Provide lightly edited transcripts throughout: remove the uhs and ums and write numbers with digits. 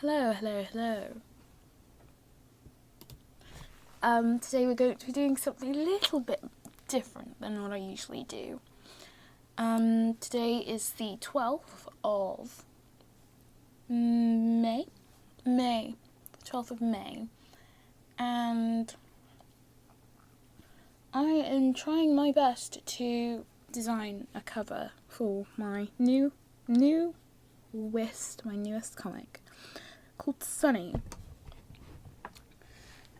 Hello. Today we're going to be doing something a little bit different than what I usually do. Today is the 12th of May, 12th of May, and I am trying my best to design a cover for my newest comic called Sunny.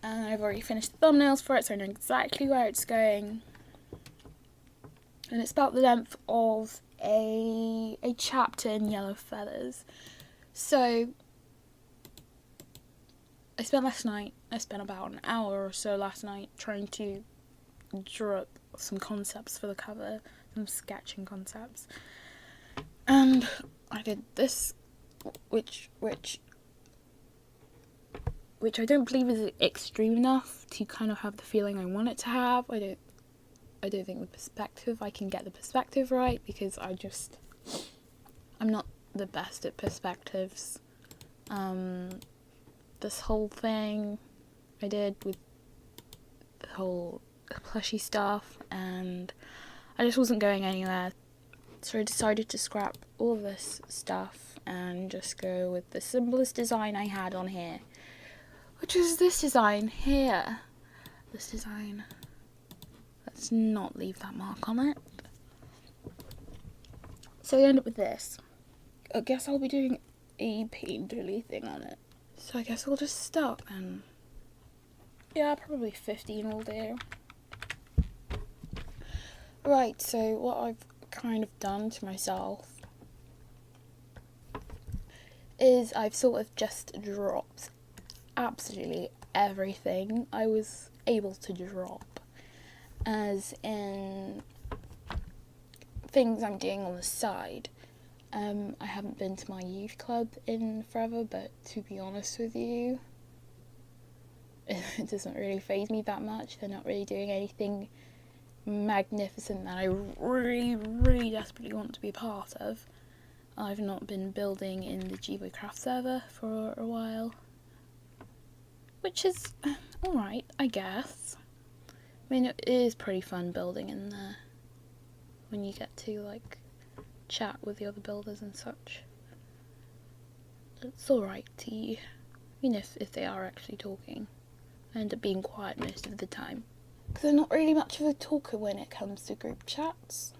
And I've already finished the thumbnails for it, so I know exactly where it's going. And it's about the length of a chapter in Yellow Feathers. So I spent about an hour or so last night trying to draw up some concepts for the cover, some sketching concepts. And I did this, which I don't believe is extreme enough to kind of have the feeling I want it to have. I don't think with perspective I can get the perspective right, because I'm not the best at perspectives. This whole thing I did with the whole plushy stuff, and I just wasn't going anywhere. So I decided to scrap all this stuff and just go with the simplest design I had on here, which is this design here. This design. Let's not leave that mark on it. So I end up with this. I guess I'll be doing a painterly thing on it. So I guess we'll just start then. Yeah, probably 15 will do. Right, so what I've kind of done to myself is I've sort of just dropped absolutely everything I was able to drop, as in things I'm doing on the side. I haven't been to my youth club in forever, but to be honest with you, it doesn't really faze me that much. They're not really doing anything magnificent that I really desperately want to be a part of. I've not been building in the Gboy Craft server for a while, which is alright, I guess. I mean, it is pretty fun building in there when you get to like chat with the other builders and such. It's alright to, if they are actually talking. I end up being quiet most of the time, because I'm not really much of a talker when it comes to group chats.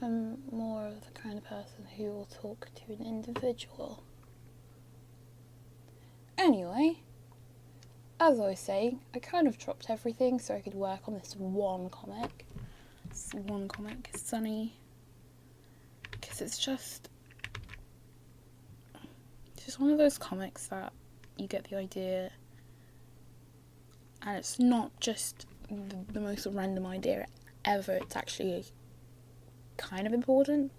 I'm more of the kind of person who will talk to an individual. Anyway, as I was saying, I kind of dropped everything so I could work on this one comic. This one comic is Sunny, because it's just one of those comics that you get the idea, and it's not just the most random idea ever. It's actually kind of important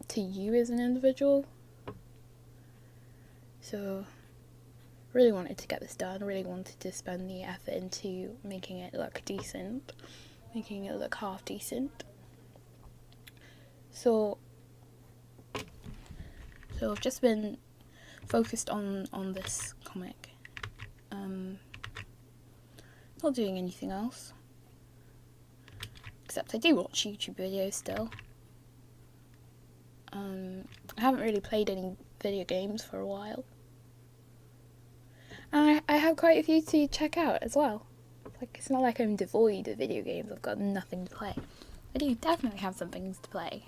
to you as an individual. So really wanted to get this done, really wanted to spend the effort into making it look decent, making it look half decent. So I've just been focused on this comic, not doing anything else, except I do watch YouTube videos still. I haven't really played any video games for a while, and I have quite a few to check out as well. Like, it's not like I'm devoid of video games, I've got nothing to play. I do definitely have some things to play.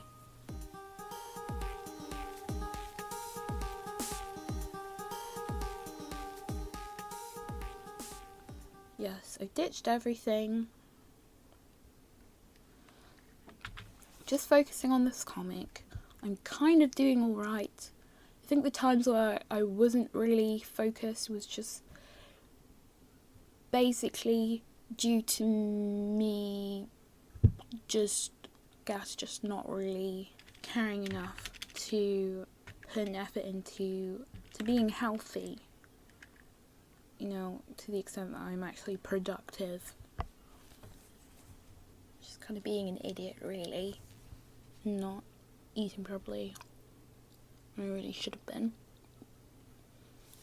Yes, I ditched everything. Just focusing on this comic. I'm kind of doing alright. I think the times where I wasn't really focused was just basically due to me just not really caring enough to put an effort into being healthy, to the extent that I'm actually productive. Just kind of being an idiot, really, not eating properly. I really should have been.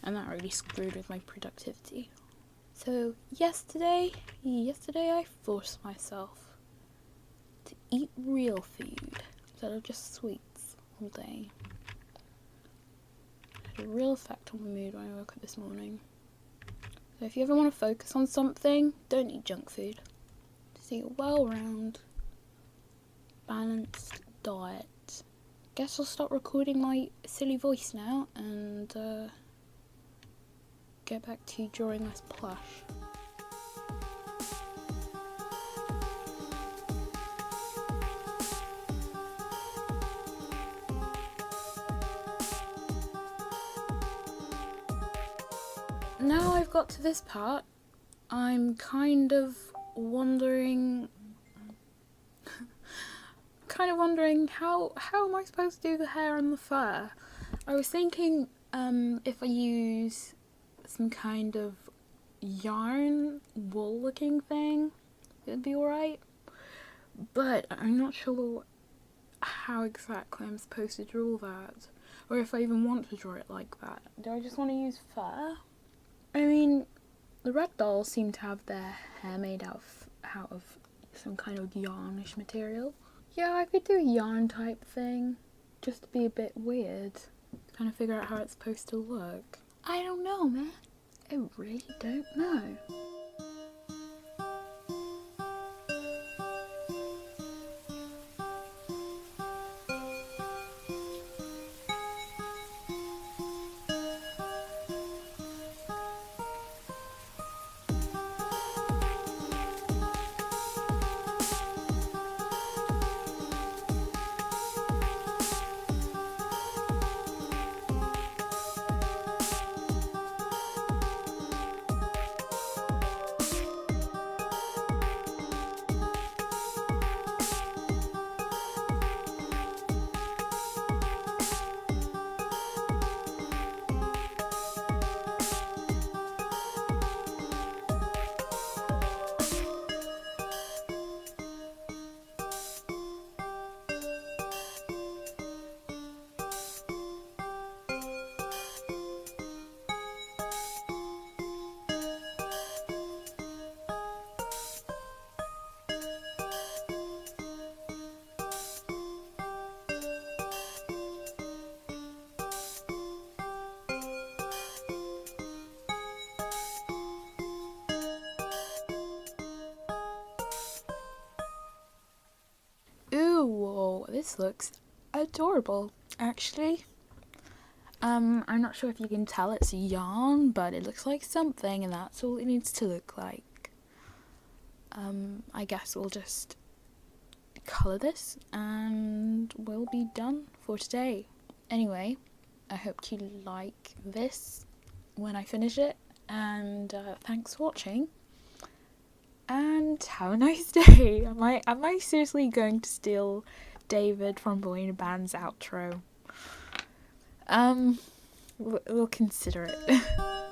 and that really screwed with my productivity. So yesterday I forced myself to eat real food instead of just sweets all day. It had a real effect on my mood when I woke up this morning. So if you ever want to focus on something, don't eat junk food. Just eat a well-rounded, balanced diet. Guess I'll stop recording my silly voice now and get back to drawing this plush. Now I've got to this part, I'm kind of wondering how am I supposed to do the hair and the fur? I was thinking if I use some kind of yarn wool looking thing, it'd be alright. But I'm not sure how exactly I'm supposed to draw that, or if I even want to draw it like that. Do I just want to use fur? I mean, the red dolls seem to have their hair made out of some kind of yarnish material. Yeah, I could do a yarn type thing, just to be a bit weird. Kind of figure out how it's supposed to look. I don't know, man. I really don't know. Ooh, whoa, this looks adorable, actually. I'm not sure if you can tell it's yarn, but it looks like something, and that's all it needs to look like. I guess we'll just colour this, and we'll be done for today. Anyway, I hope you like this when I finish it, and thanks for watching. And have a nice day. Am I seriously going to steal David from Boy in a Band's outro? We'll consider it.